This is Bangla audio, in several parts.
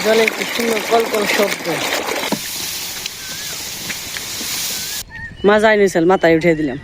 জলের কি সুন্দর কলকল শব্দ। মাজাই নিয়েছিল, মাথায় উঠে দিলাম।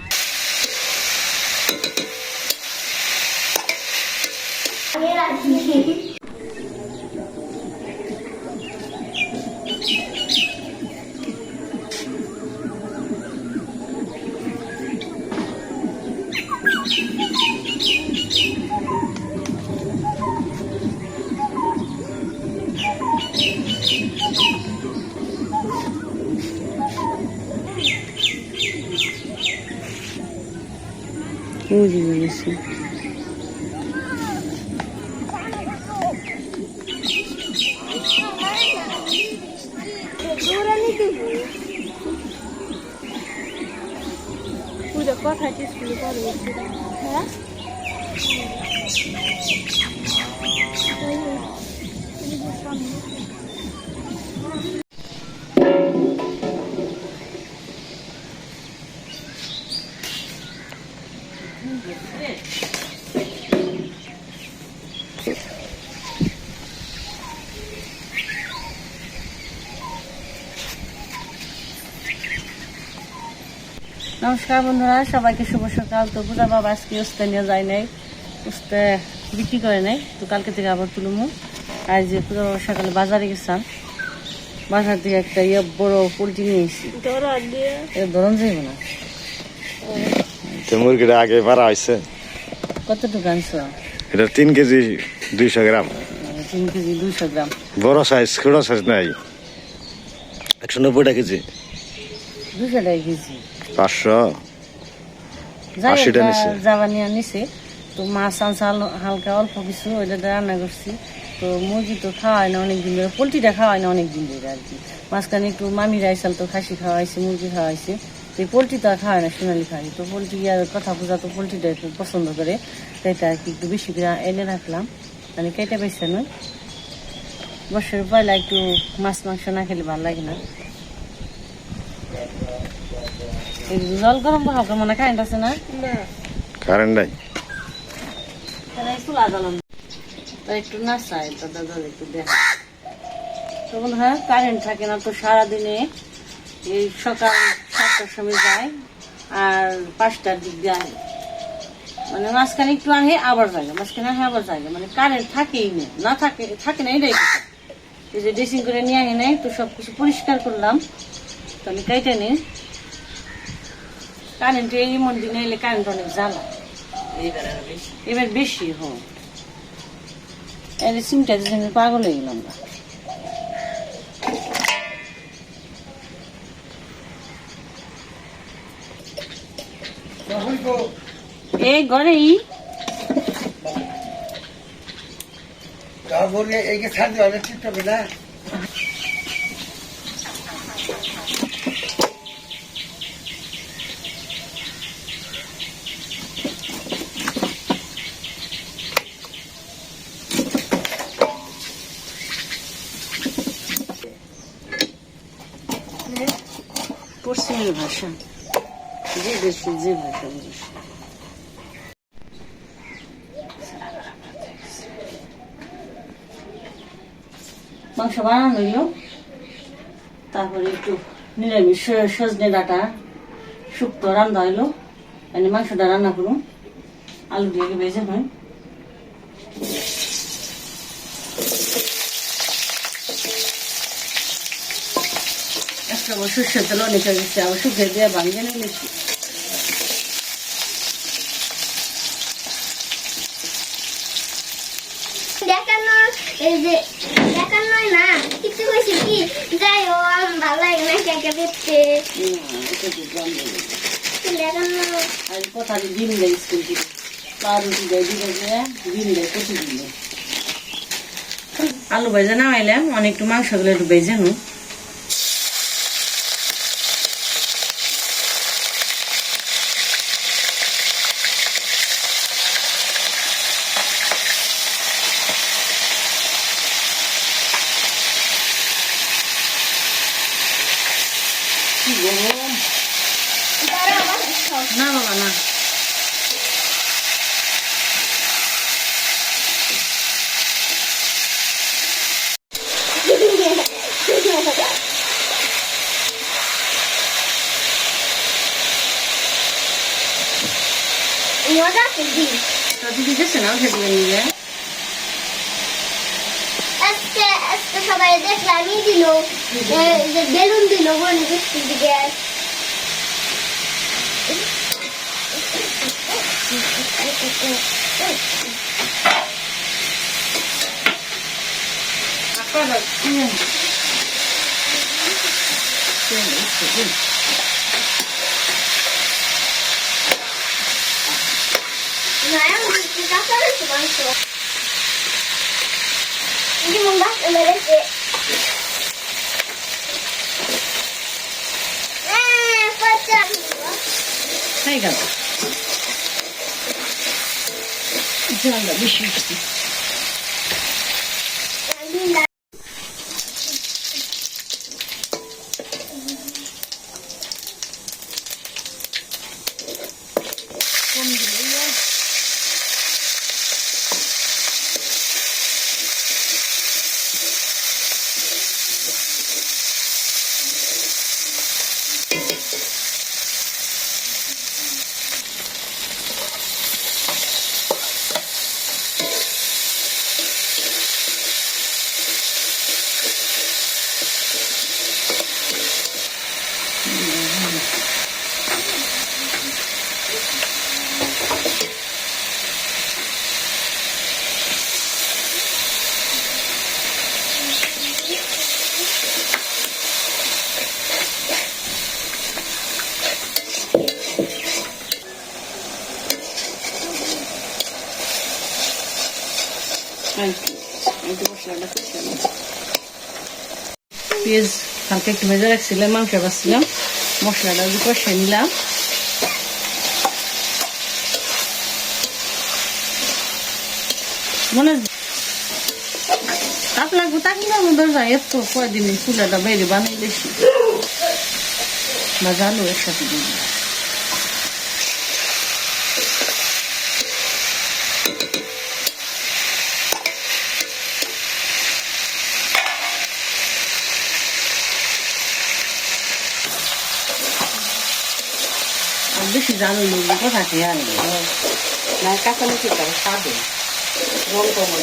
কথা কি স্কুলে পড়ে হ্যাঁ নমস্কার বন্ধুরা, সবাইকে শুভ সকাল। তো পূজা বাবা আজকে উস্তে নিয়ে যায় নাই, উস্তে বিক্রি করে নাই, তো কালকে থেকে আবার তুলুমু। আর যে পূজা বাবা সকালে বাজারে গেছিলাম, বাজার থেকে একটা বড় পোলট্রি নিয়ে এসেছি। ধরন যাইব না, মুরগিটা আগে পারা হয়েছে। কতটুকু আনছো? এটা 3 কেজি 200 গ্রাম। 3 কেজি 200 গ্রাম। বড় সাইজ, ছোট সাইজ নাই। 190 কেজি, 200 টাকা কেজি। 580 টা নিছে। জাবানিয়া নিছে। তো মাছ আনছে হালকা অল্প কিছু, ওইটা রান্না করছি। তো মুরগি তো খাওয়াই না অনেকদিন ধরে, পোলট্রিটা খাওয়াই না অনেকদিন ধরে আর কি। মাঝখানে একটু মামির আইসাল তো খাসি খাওয়াইছে, মুরগি খাওয়াইছে। তো এই পোলট্রি তো আর খাওয়াই না, সোনালি খাই। তো পোলট্রি আর কথা বোঝা, তো পোলট্রিটা একটু পছন্দ করে, তাইটা আর কি একটু বেশি করে এনে রাখলাম। মানে কেটে বেছে নয়, বছরের পয়লা একটু মাছ মাংস না খেলে ভালো লাগে না। জল গরম হালকা মনে কারেন্ট আছে না? কারেন্ট নাই, চুলা জ্বালানো একটু না চাই, দাদা একটু দেখা। তো হ্যাঁ, কারেন্ট থাকে না তো সারাদিনে। এই সকাল 7টার সময় যায় আর 5টার দিক দিয়ে আহে, মানে মাঝখানে একটু আহে আবার যায়, মাঝখানে আহে আবার যায়, মানে কারেন্ট থাকেই না, থাকে না। এটাই কথা। এই যে ড্রেসিং করে নিয়ে আহে নাই, তো সবকিছু পরিষ্কার করলাম। তো আমি কাইটা নিই। কারেন্ট এই মন্দিরে এলে কারেন্ট অনেক জ্বালা, এবার বেশি হোক। সিমটা যে পাগল হয়ে গেলাম না। এই ঘরেই পশ্চিমের ভাষা, যে দেশের যে ভাষা। মাংস বানানো হইল, তারপরে একটু নিরামিষ সজনে ডাঁটা শুক্তো রান্না হইলো। মানে মাংসটা রান্না করুন, আলু দিয়ে ভেজে হয়। একটা সর্ষের তেল অনেক হয়ে গেছে, আবার শুকিয়ে দিয়ে ভাঙিয়ে নিয়েছি। কথা ডিম দেয় স্কুল থেকে, পাউরুটি দেয়, ডিম দেয় প্রতিদিন। আলু ভেজে নামাইলাম, অনেকটু মাংসগুলো একটু ভেজে নো। না বাবা না, তো দিদি গেছে না খেতে নিয়ে আজকে সবাই দেখলামই দিল যে বেলুন দিল বন্ধু দিকে হয়ে গেল জলটা বেশি উঠছে পেঁয়াজ হালকা একটু ভেজে রাখছিলাম, মাংস বাছছিলাম, মশলাটা কষে নিলাম। মনে তাপ লাগবো তাকি না দরজা এত কয়দিন চুলাটা বাইরে বানাইলেছি বা জানো একসাথে দিয়ে দিলাম। বেশি জানো লোক কথা কি আর না কাঁচামুচি করে খাবে রং কমল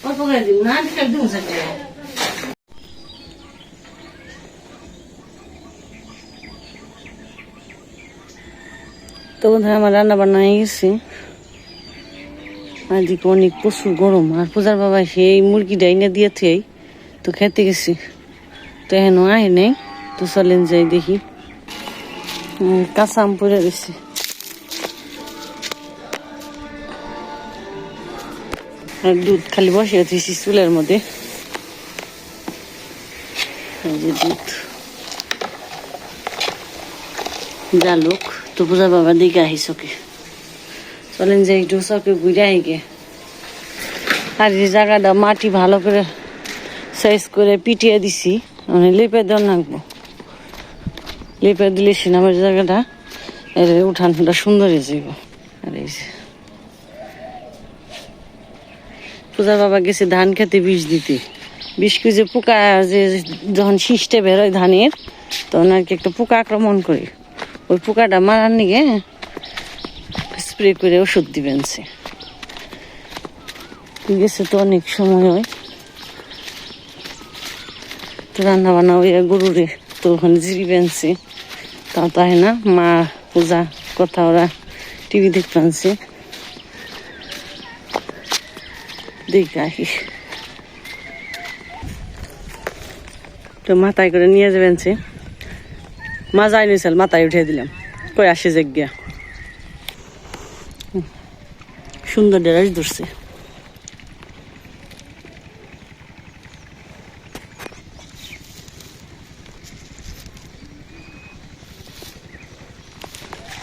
অল্প করে দিন না দিলে দিন সাথে তো বন্ধুরা আমার রান্না বান্না হয়ে গেছে। আজকে অনেক প্রচুর গরম আর পূজার বাবা সেই মুরগি ডাইনা দিয়েছে তো খেতে গেছি তো এখনো আহে নেই তো চলেন যাই দেখি। কাঁচা আম পড়ে গেছে আর দুধ খালি বসে দিয়েছি চুলের মধ্যে দুধ জালুক তো পূজা বাবা দিকে আহি চকে চলেন যে একটু চকে ঘুরে আহি গে। আর এই জায়গাটা মাটি ভালো করে সাইজ করে পিটিয়ে দিছি মানে লেপে দেওয়া লাগবো লেপে দিলে সিনেমার জায়গাটা এর উঠানটা সুন্দর হয়ে যাব। আর এই পূজা বাবা গেছে ধান খেতে বিষ দিতে বিষ যে পোকা যে যখন শীষটা বেরোয় ধানের তখন আর কি একটা পোকা আক্রমণ করে ওই পোকাটা মারার নিগে স্প্রে করে ওষুধ দিবেন সে গেছে তো অনেক সময় হয় তো রান্না বান্না ওই গরুরে তো ওখানে জিরিবেন সে তাও তাই না মা পূজা কথা ওরা টিভি দেখবেন সে দেখে আসি তো মাথায় করে নিয়ে যাবেন সে মা যাই নিয়েছিল মাথায় উঠে দিলাম কই আসে জায়গা সুন্দর ড্রেস ধরছে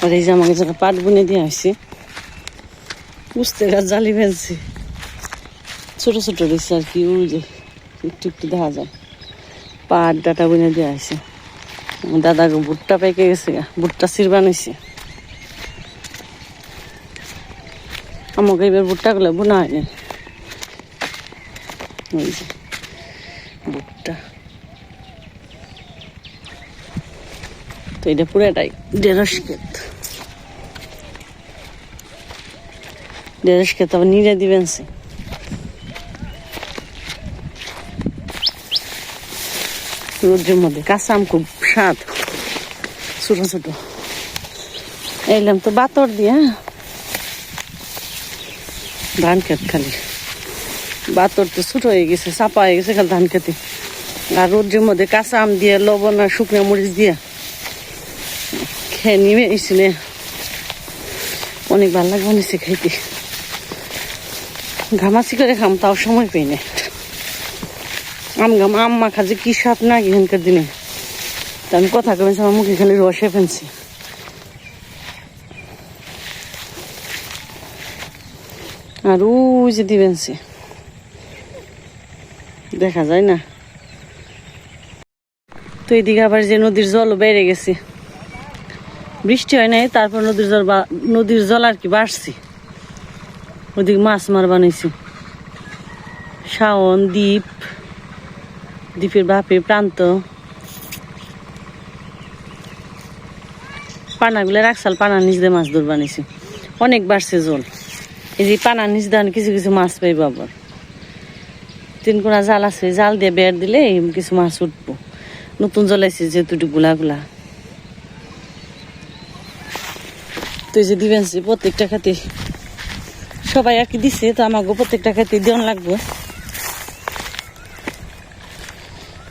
আর এই যে আমাকে যারা পাট বুনে দিয়ে আসছে বুঝতে গাছ জালি ফেলছে ছোট ছোট রয়েছে আর কি ওই যে একটু একটু দেখা যায় পাট ডাটা বুনে দিয়ে আসছে দাদাকে ভুট্টা পেকে গেছে ভুট্টা চির বানাইছে আমাকে এবার ভুট্টাগুলো বোনা হয়নি ওই যে ভুট্টা তো এটা পুরাটাই ঢেঁড়স ক্ষেত আবার নিড়ে দিবেন সে রোদ্রের মধ্যে কাঁচা আম খুব স্বাদ ছোট ছোট এলাম তো বাতর দিয়া ধান ক্ষেত খালি বাতর তো ছোট হয়ে গেছে চাপা হয়ে গেছে খালি ধান খেতে আর রোদ্রের মধ্যে কাঁচা আম দিয়ে লবণ আর শুকনো মরিচ দিয়া খেয়ে নিয়ে এসে অনেক ভালো লাগবে নিচে খাইতে ঘামাচি করে খাম তাও সময় পাই না আম মাখা যে কি স্বাদ না এখানকার দিনে তা আমি কথা কমেছি আমার মুখে খালি রসে ফেলছি আর ওই যে দিবেন সে দেখা যায় না তো এইদিকে আবার যে নদীর জল বেড়ে গেছে বৃষ্টি হয় নাই তারপর নদীর জল আর কি বাড়ছে ওদিকে মাছ মার বানাইছি শাওন দ্বীপের বাপে প্রান্ত পানাগুলো রাখসাল পানার নিচ দিয়ে মাছ ধর বানিয়েছি অনেক বাড়ছে জল এই যে পানার নিচ দিয়ে কিছু কিছু মাছ পাইব আবার 3 কোনা জাল আছে জাল দিয়ে বের দিলে কিছু মাছ উঠবো নতুন জল আছে যেহেতু গুলা তো এই যে দিবেন প্রত্যেকটা খাতে সবাই আর কি দিছে তো আমাকে প্রত্যেকটা খাতে দেওয়ান লাগবে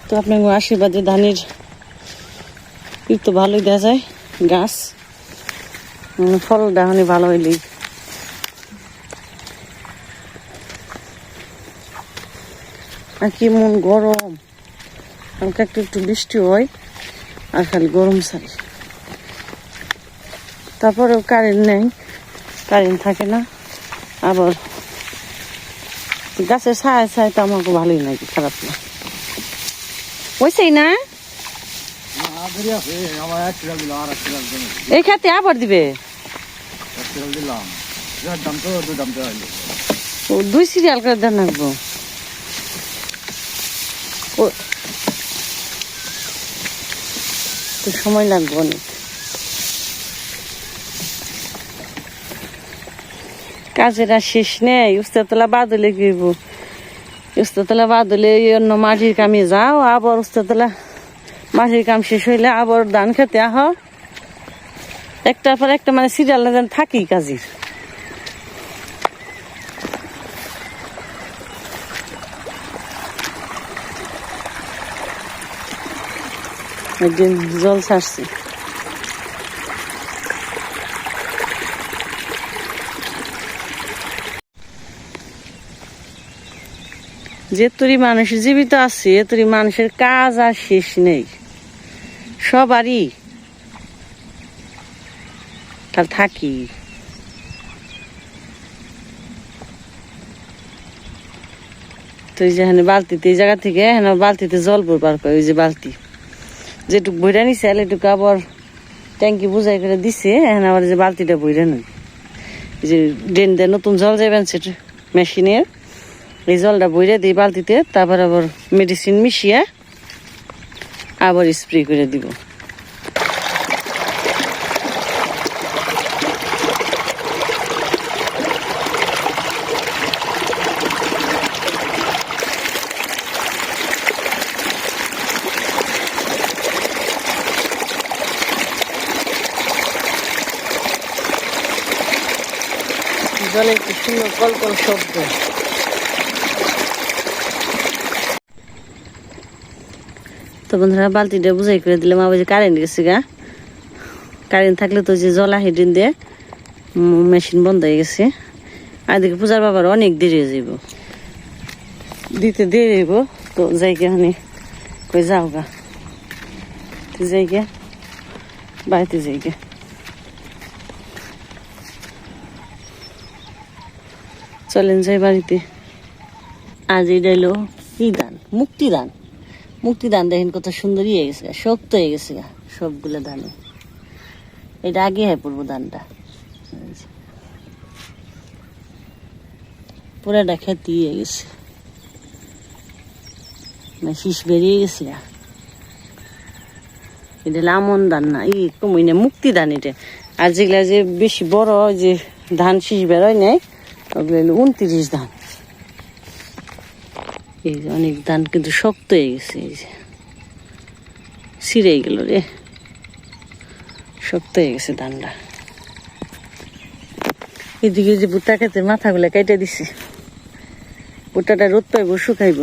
তো আপনার আশীর্বাদে ধানের তো ভালোই দেখা যায় গাছ ফলটা মানে ভালো হইলেই আর কি মন গরম হালকা একটু বৃষ্টি হয় আর খালি গরম ছাড়ে তারপরেও কারেন্ট নেই কারেন্ট থাকে না আবার গাছের ছায় তো আমাকে ভালোই নাকি খারাপ না ওইসেই না এই খাতে আবার দিবে 2 সিরিয়াল করে দেন রাখবো তো সময় লাগবে অনেক কাজের আর শেষ নেই উস্তাতলা বাদ হলে গিব উস্তাতলা বাদ হলে অন্য মাটির কামে যাও আবার উস্তাতলা মাটির কাম শেষ হইলে আবার ধান খেতে আহ একটার পর একটা মানে সিরিয়াল না থাকি কাজের একদিন জল ছাড়ছি যে তরি মানুষ জীবিত আছে তরি মানুষের কাজ আর শেষ নেই সবারই তার থাকি তো এই যে বালতিতে এই জায়গা থেকে বালতিতে জল ভরবার করে ওই যে বালতি যেটুক বইরা নিছে এটুকু আবার ট্যাঙ্কি বুঝাই করে দিছে এখন আবার যে বালতিটা বইরা নেই এই যে ড্রেন দিয়ে নতুন জল যাবেন সেটা মেশিনের এই জলটা বইরা দিই বালতিতে তারপর আবার মেডিসিন মিশিয়ে আবার স্প্রে করে দিব জলের কি সুন্দর কলকল শব্দ তো বন্ধুরা বালতিটা বুঝাই করে দিলাম আবার যে কারেন্ট গেছে গা কারেন্ট থাকলে তো যে জল হেডিন দিয়ে মেশিন বন্ধ হয়ে গেছে আর দিকে পূজার বাবার অনেক দেরি হয়ে যাব দিতে দেরি হইব তো যাইগে হানি কই যাও গা যাইগে বাড়িতে যাইগে চলেন যাই বাড়িতে। আজ এটা হলো ই দান, মুক্তিদান। মুক্তিদান দেখেন কত সুন্দর হয়ে গেছে, শক্ত হয়ে গেছে সবগুলো ধানে। এটা আগে হয়ে পড়বো ধানটা, পুরাটা খেতে হয়ে গেছে, শীষ বেরিয়ে গেছে। এটা আমন ধান না, কমই না, মুক্তি ধান এটা। আর যেগুলা যে বেশি বড় যে ধান শীষ বেরোয় নেই, ওগুলো হলো 29 ধান। এই যে অনেক ধান কিন্তু শক্ত হয়ে গেছে, এই যে ছিঁড়ে গেল রে, শক্ত হয়ে গেছে ধানটা। এদিকে যে ভুট্টা খেতে মাথাগুলা কেটে দিছে, ভুট্টাটা রোদ পাইব, শুকাইব।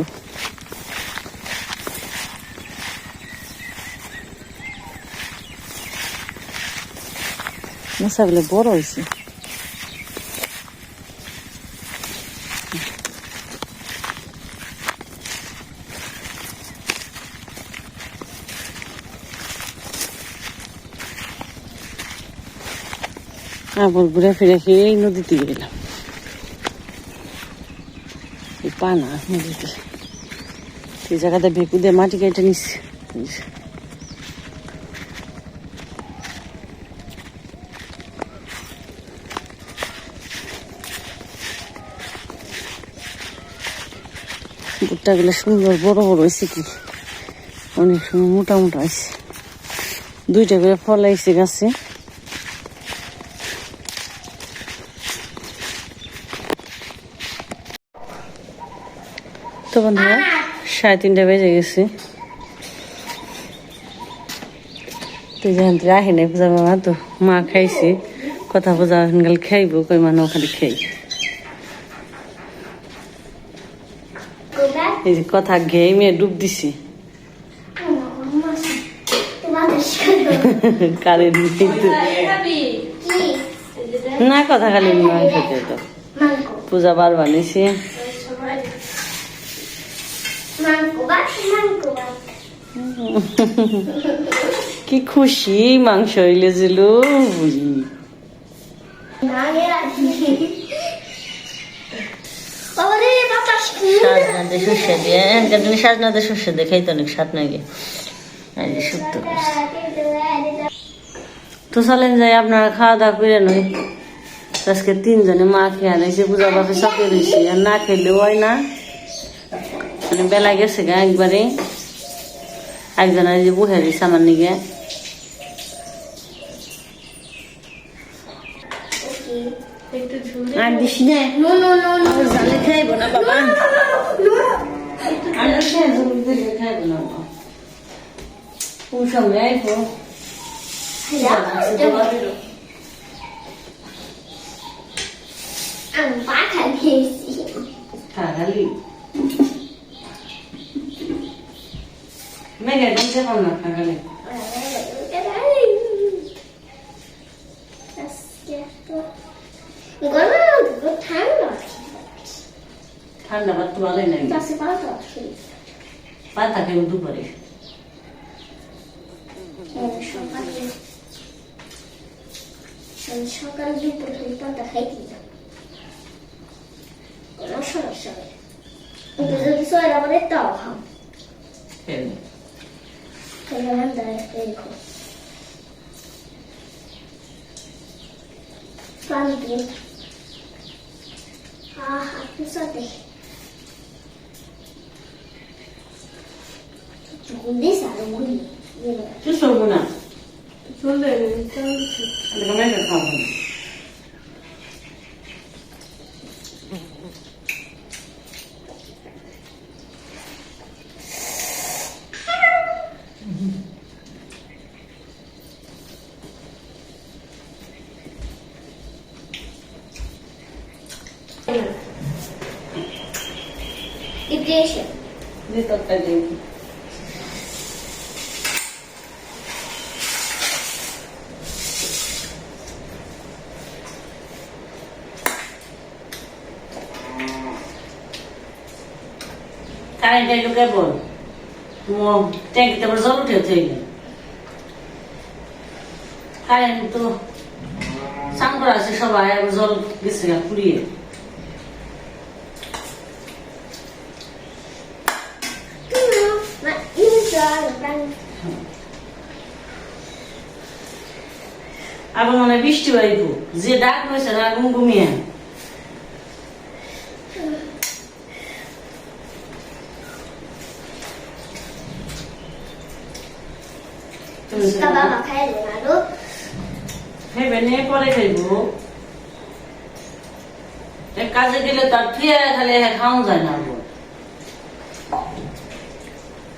মশাগুলো বড় হয়েছে। আবার ঘুরে ফিরে খেয়ে এই নদীতে গেলাম, পানা নদীতে। এই জায়গাটা ভেকু দিয়ে মাটি কেটে নিচ্ছে। ভুট্টা গুলো সুন্দর বড় বড় হয়েছে, কি অনেক সময় মোটা মোটা হয়েছে। 2টা করে ফল আইছে গাছে। তো বন্ধুরা 3:30 বেজে গেছে। তো যেখান থেকে আহে নাই পূজা মামা, তো মা খাইছে, কথা পূজা গেল খাইব, কই মানে ওখানে খাই। এই যে কথা ঘেয়ে মেয়ে ডুব দিছি, কারেন্ট না, কথা খালি মাংস তো পূজা বার বানিয়েছে। কি খুশি, মাংস হইলে ছিল বুঝি। সাজনাতে সর্ষে দিয়ে, সাজনাতে সর্ষে দিয়ে খাইতে অনেক স্বাদ লাগে। শুক্তো তো চলেন যাই, আপনারা খাওয়া দাওয়া করে নই। আজকে 3 জনে মা খেয়ে আনাইছে, পূজা বাপে চাপে রয়েছে, আর না খেলেও হয় না, মানে বেলা গেছে গা একবারে। একজন যে বুহে দিছে আমার নিকে। আর দিস না, জালে খাইব না বাবা, খাইব না কোন সময় আইব। খালি মেঘে দিতে পার না, খাগালে ঠান্ডা ভাত তো ভালোই লাগে, পাতা খেয়ে দুপুরে সকাল দুপুর পাতা খাইতে কোনো সমস্যা নেই, যদি সয়ের আমাদের তাও খাও পানি দিয়ে আপনি সাথে গুন্দিস আর গুন্দি কি সরবো না চলবে খাবো। Depression. This is the thing. কারেন্টে ঢুকে পড়, ট্যাঙ্কিতে আবার জল উঠে হচ্ছে। কারেন্ট তো স্নান করা আছে সবাই, আবার জল গেছে পুড়িয়ে। আবার মনে হয় বৃষ্টি হইব, যে ডাক হয়েছে না ঘুমিয়ে বাবা খাইলো না গো। খাইবে নে, পরে খাইব। এক কাজে গেলে তার ফিরে খালি খাওয়া যায় না গো।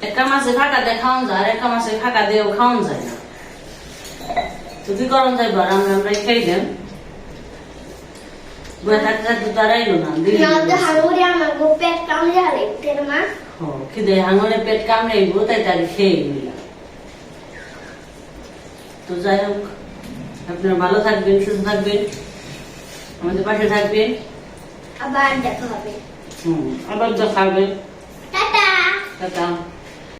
একটা মাসে ফাঁকা দিয়ে খাওয়া যায়, আর একটা মাসে ফাঁকা দিয়েও খাওয়া যায় না। যদি গরম যাইব আর আমরা খাই দেন, বয়ে থাকতে থাকতে তার আইলো না। পেট কামড়ে হারে মা। খিদে হাঙরে পেট কামড়াইব, তাই তাকে খেয়ে নিলাম। তো যাই হোক, আপনারা ভালো থাকবেন, সুস্থ থাকবেন, আমাদের পাশে থাকবেন। আবার দেখা হবে। আবার দেখা হবে। টাটা। টাটা।